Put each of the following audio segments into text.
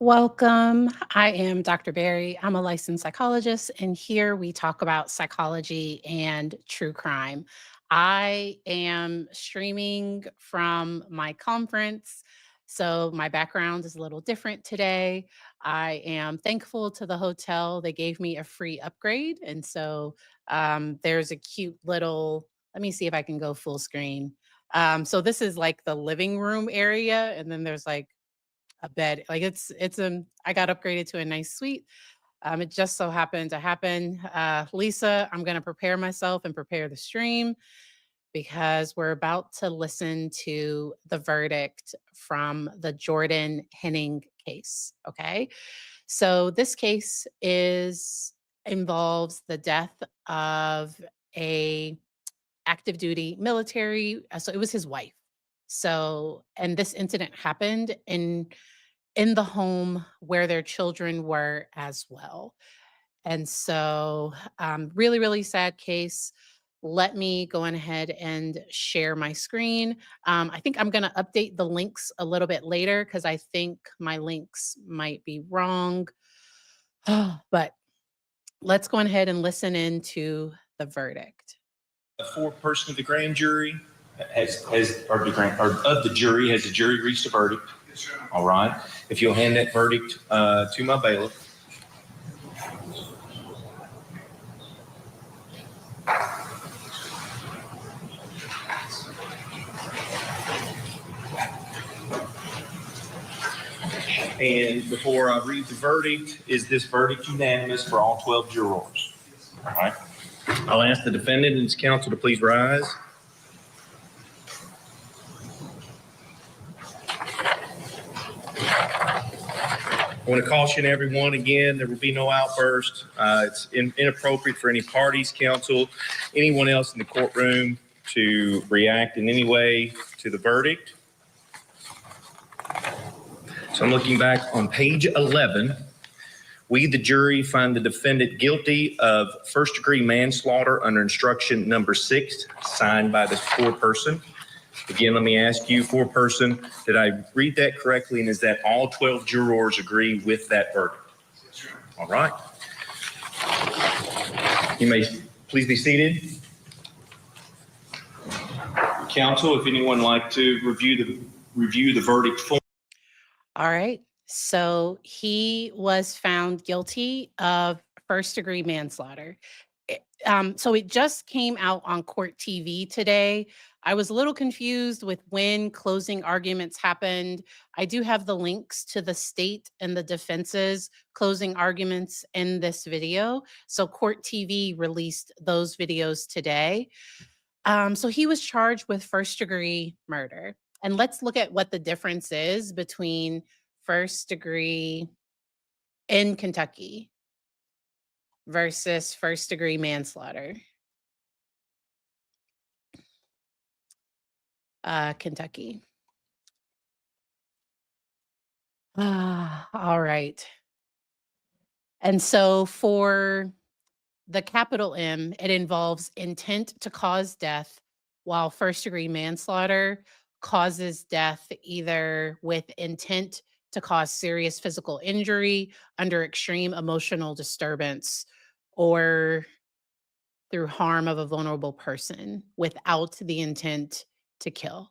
Welcome. I am Dr. Barry. I'm a licensed psychologist, and here we talk about psychology and true crime. I am streaming from my conference, so my background is a little different today. I am thankful to the hotel. They gave me a free upgrade. And so there's a cute little, let me see if I can go full screen. So this is like the living room area, and then there's like a bed. Like I got upgraded to a nice suite. It just so happened to happen. Lisa, I'm gonna prepare myself and prepare the stream because we're about to listen to the verdict from the Jordan Henning case. Okay. So this case is involves the death of a active duty military. So it was his wife. So, and this incident happened in the home where their children were as well. And so, really, really sad case. Let me go on ahead and share my screen. I think I'm going to update the links a little bit later because I think my links might be wrong. But let's go on ahead and listen into the verdict. A fourth person of the grand jury of the jury, has the jury reached a verdict? Yes, sir. All right. If you'll hand that verdict to my bailiff. And before I read the verdict, is this verdict unanimous for all 12 jurors? All right. I'll ask the defendant and his counsel to please rise. I want to caution everyone again, there will be no outburst. It's inappropriate for any parties, counsel, anyone else in the courtroom to react in any way to the verdict. So I'm looking back on page 11. We, the jury, find the defendant guilty of first-degree manslaughter under instruction number 6, signed by the foreperson. Again, let me ask you, foreperson, did I read that correctly, and is that all 12 jurors agree with that verdict? Sure. All right. You may please be seated. Counsel, if anyone would like to review the verdict form. All right. So he was found guilty of first degree manslaughter. So it just came out on court TV today. I was a little confused with when closing arguments happened. I do have the links to the state and the defense's closing arguments in this video. So court TV released those videos today. So he was charged with first degree murder. And let's look at what the difference is between first degree in Kentucky versus first degree manslaughter. Kentucky. All right. And so for the capital M, it involves intent to cause death, while first degree manslaughter causes death either with intent to cause serious physical injury under extreme emotional disturbance or through harm of a vulnerable person without the intent to kill.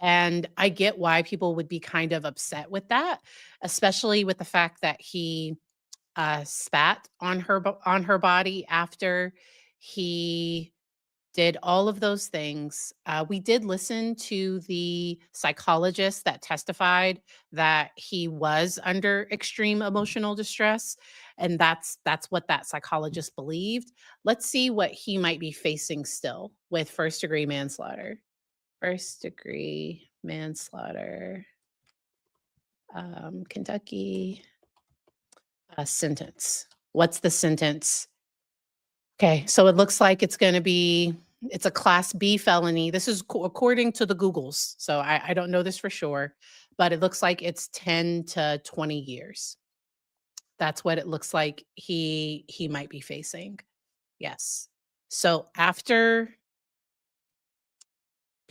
And I get why people would be kind of upset with that, especially with the fact that he spat on her body after he did all of those things. We did listen to the psychologist that testified that he was under extreme emotional distress, and that's what that psychologist believed. Let's see what he might be facing still with first degree manslaughter. First degree manslaughter, Kentucky sentence. What's the sentence? Okay, so it looks like it's a class B felony. This is according to the Googles. So I don't know this for sure, but it looks like it's 10 to 20 years. That's what it looks like he might be facing. Yes. So after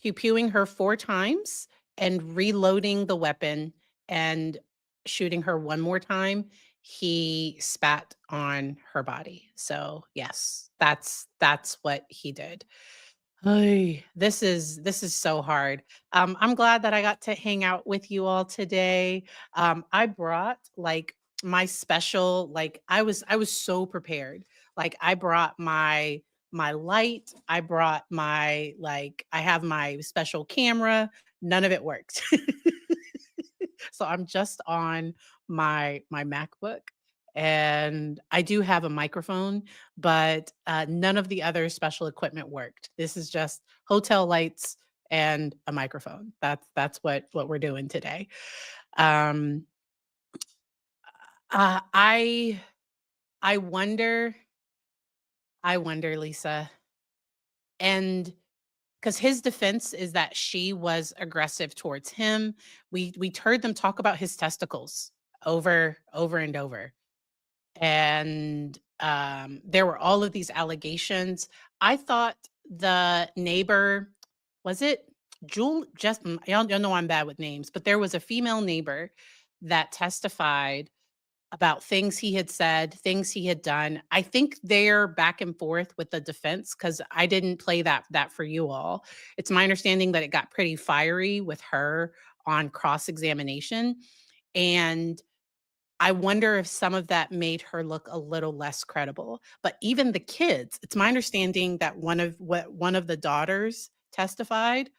pew-pewing her 4 times and reloading the weapon and shooting her one more time, he spat on her body. So, yes, that's what he did. Ay, this is so hard. I'm glad that I got to hang out with you all today. I brought like my special, like I was so prepared. Like I brought my light, I brought my like I have my special camera. None of it worked. So I'm just on my MacBook, and I do have a microphone, but none of the other special equipment worked. This is just hotel lights and a microphone. That's what we're doing today. Um, uh, I I wonder, Lisa, and because his defense is that she was aggressive towards him. We heard them talk about his testicles over and over. And there were all of these allegations. I thought the neighbor, was it Jewel? Just y'all know I'm bad with names, but there was a female neighbor that testified about things he had said, things he had done. I think they're back and forth with the defense because I didn't play that for you all. It's my understanding that it got pretty fiery with her on cross examination, and I wonder if some of that made her look a little less credible. But even the kids, it's my understanding that one of the daughters testified.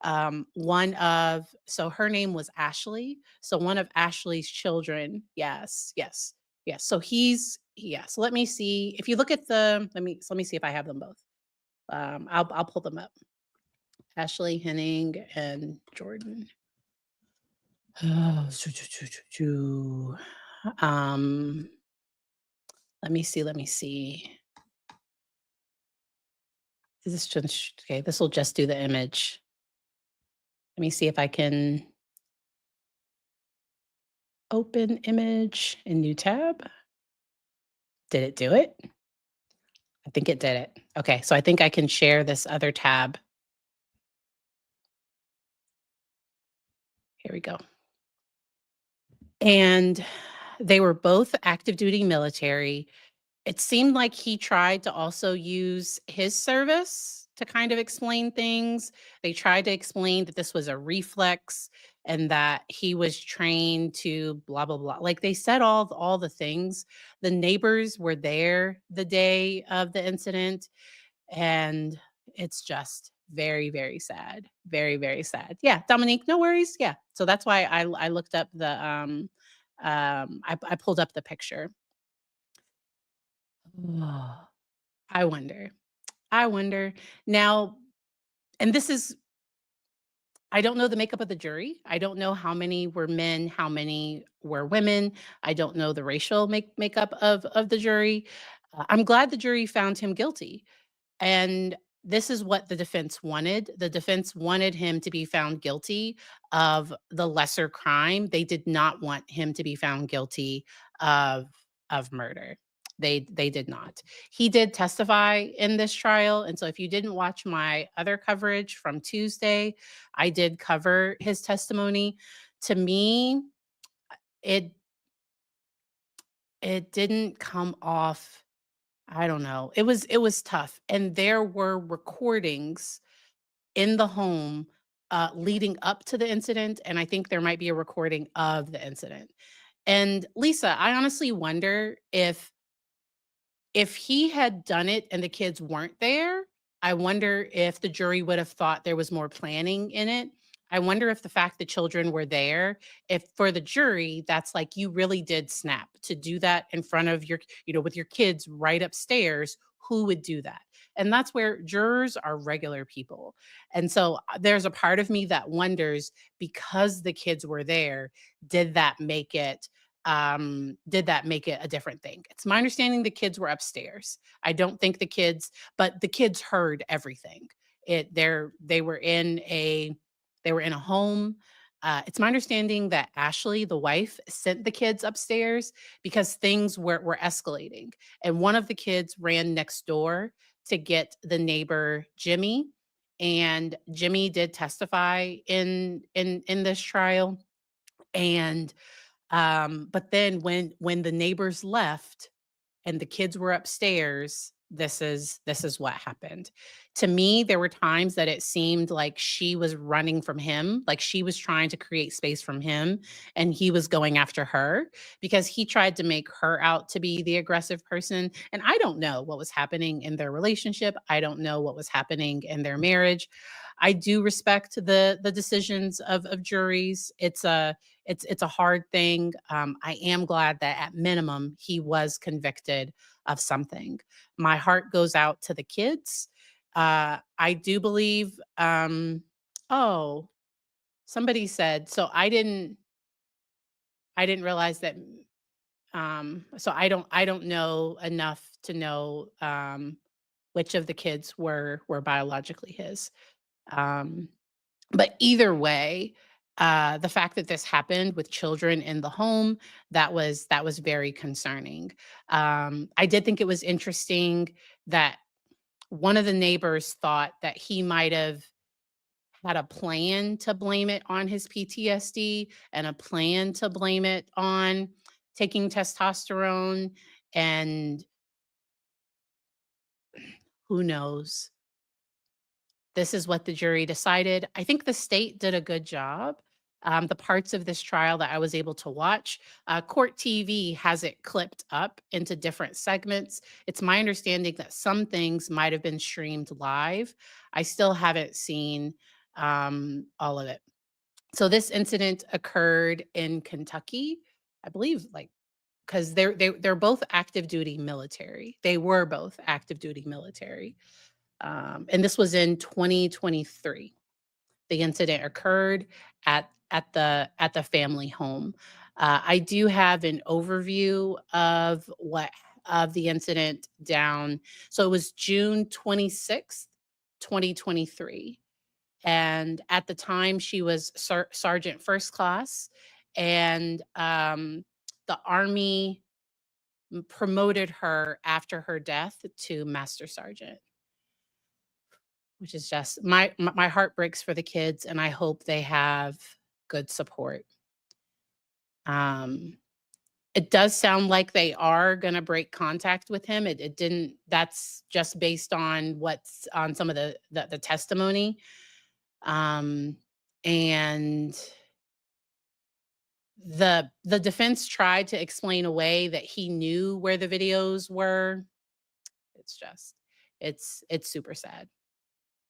One of So her name was Ashley. So one of Ashley's children, yes, yes, yes. So yes. Let me see. If you look at the let me see if I have them both. I'll pull them up. Ashley Henning and Jordan. Um, let me see. Is this just okay? This will just do the image. Let me see if I can open image in new tab. Did it do it? I think it did it. Okay, so I think I can share this other tab. Here we go. And they were both active duty military. It seemed like he tried to also use his service to kind of explain things. They tried to explain that this was a reflex and that he was trained to blah blah blah. Like they said all the things. The neighbors were there the day of the incident, and it's just very very sad. Very very sad. Yeah, Dominique, no worries. Yeah. So that's why I looked up the I pulled up the picture. I wonder. I wonder. Now, and this is I don't know the makeup of the jury. I don't know how many were men, how many were women. I don't know the racial makeup of the jury. I'm glad the jury found him guilty. And this is what the defense wanted. The defense wanted him to be found guilty of the lesser crime. They did not want him to be found guilty of murder. They did not. He did testify in this trial, and so if you didn't watch my other coverage from Tuesday, I did cover his testimony. To me, it it didn't come off, I don't know. It was tough, and there were recordings in the home, leading up to the incident, and I think there might be a recording of the incident. And Lisa, I honestly wonder if he had done it and the kids weren't there, I wonder if the jury would have thought there was more planning in it. I wonder if the fact the children were there, if for the jury, that's like you really did snap to do that in front of with your kids right upstairs. Who would do that? And that's where jurors are regular people. And so there's a part of me that wonders, because the kids were there, did that make it did that make it a different thing? It's my understanding the kids were upstairs. I don't think but the kids heard everything. They were in a home. It's my understanding that Ashley, the wife, sent the kids upstairs because things were escalating, and one of the kids ran next door to get the neighbor Jimmy, and Jimmy did testify in this trial, and But then when the neighbors left and the kids were upstairs, this is what happened. To me, there were times that it seemed like she was running from him, like she was trying to create space from him and he was going after her because he tried to make her out to be the aggressive person. And I don't know what was happening in their relationship. I don't know what was happening in their marriage. I do respect the decisions of juries. It's a hard thing. I am glad that at minimum he was convicted of something. My heart goes out to the kids. I do believe. Oh, somebody said so. I didn't realize that. So I don't know enough to know which of the kids were biologically his. Um, But either way, the fact that this happened with children in the home, that was very concerning. I did think it was interesting that one of the neighbors thought that he might have had a plan to blame it on his PTSD and a plan to blame it on taking testosterone, and who knows? This is what the jury decided. I think the state did a good job. The parts of this trial that I was able to watch, Court TV has it clipped up into different segments. It's my understanding that some things might have been streamed live. I still haven't seen all of it. So this incident occurred in Kentucky, I believe, like because they're both active duty military. They were both active duty military, and this was in 2023. The incident occurred at the family home. I do have an overview of the incident down. So it was June 26th, 2023, and at the time she was sergeant first class, and the Army promoted her after her death to master sergeant. Which is just my heart breaks for the kids, and I hope they have good support. Um, it does sound like they are gonna break contact with him. It didn't that's just based on what's on some of the testimony. Um, and the defense tried to explain away that he knew where the videos were. It's just it's super sad.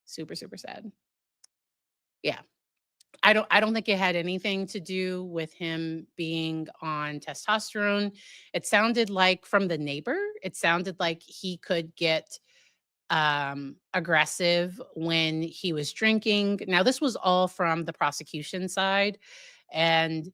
Super, super sad. Yeah. I don't think it had anything to do with him being on testosterone. It sounded like from the neighbor, it sounded like he could get aggressive when he was drinking. Now this was all from the prosecution side, and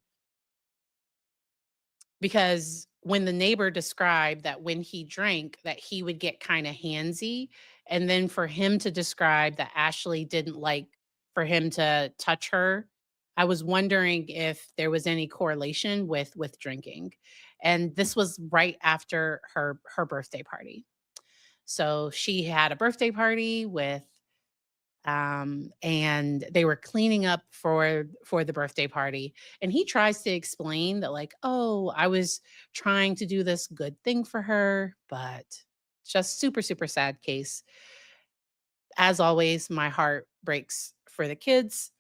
because when the neighbor described that when he drank that he would get kind of handsy, and then for him to describe that Ashley didn't like for him to touch her, I was wondering if there was any correlation with drinking. And this was right after her birthday party. So she had a birthday party with and they were cleaning up for the birthday party, and he tries to explain that, like, oh, I was trying to do this good thing for her, but just super, super sad case. As always, my heart breaks for the kids,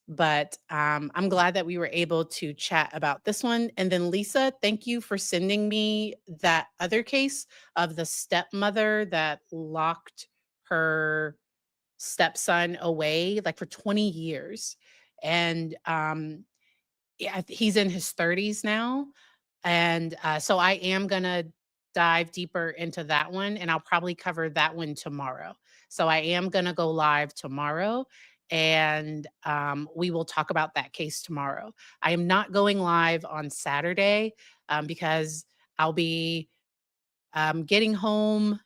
but I'm glad that we were able to chat about this one. And then Lisa, thank you for sending me that other case of the stepmother that locked her stepson away, like, for 20 years. And, yeah, he's in his 30s now, and, so I am gonna dive deeper into that one, and I'll probably cover that one tomorrow. So I am gonna go live tomorrow, and, we will talk about that case tomorrow. I am not going live on Saturday, because I'll be getting home,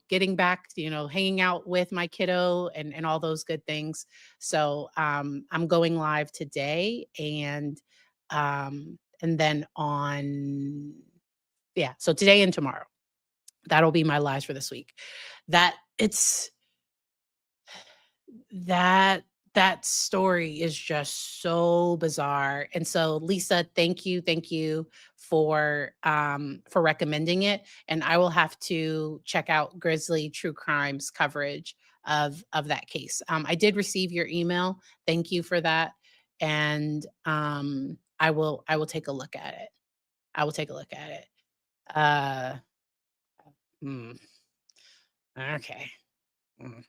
getting back, hanging out with my kiddo and all those good things. So I'm going live today and then on yeah, so today and tomorrow. That'll be my lives for this week. That it's that That story is just so bizarre. And so, Lisa, thank you for recommending it. And I will have to check out Grizzly True Crimes coverage of that case. I did receive your email. Thank you for that. And I will take a look at it. I will take a look at it. Uh hmm, okay. Mm.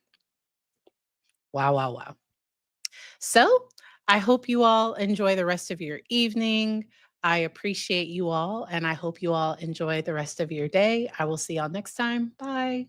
Wow, wow, wow. So I hope you all enjoy the rest of your evening. I appreciate you all, and I hope you all enjoy the rest of your day. I will see y'all next time. Bye.